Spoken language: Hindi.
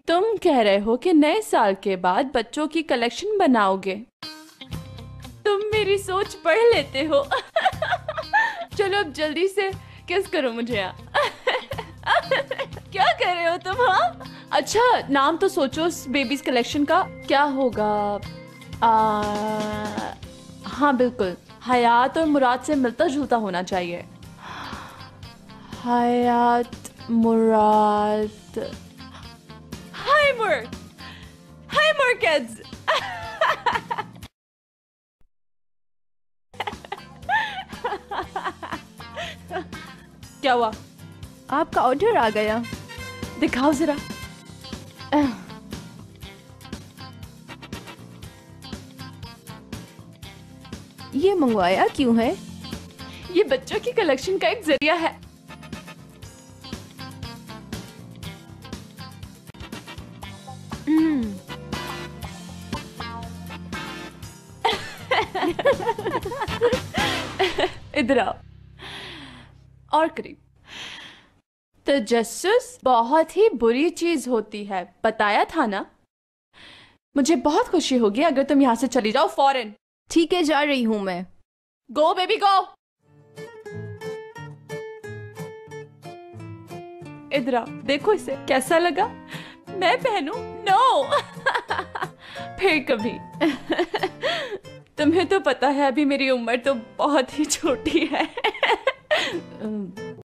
तुम कह रहे हो कि नए साल के बाद बच्चों की कलेक्शन बनाओगे। तुम मेरी सोच पढ़ लेते हो। चलो अब जल्दी से किस करो मुझे यहाँ। क्या कर रहे हो तुम? हाँ अच्छा, नाम तो सोचो उस बेबीज कलेक्शन का क्या होगा। हाँ बिल्कुल, हयात और मुराद से मिलता जुलता होना चाहिए। हयात मुराद। हाय मुर्क, हाय मुर्कज। क्या हुआ? आपका ऑर्डर आ गया। दिखाओ जरा। ये मंगवाया क्यों है? ये बच्चों की कलेक्शन का एक जरिया है। इधर आओ और करीब। तजस्सुस बहुत ही बुरी चीज होती है, बताया था ना। मुझे बहुत खुशी होगी अगर तुम यहाँ से चली जाओ फौरन। ठीक है, जा रही हूँ मैं। गो बेबी गो। इधर आओ, देखो इसे कैसा लगा। मैं पहनूं? नो। फिर कभी। तुम्हें तो पता है अभी मेरी उम्र तो बहुत ही छोटी है।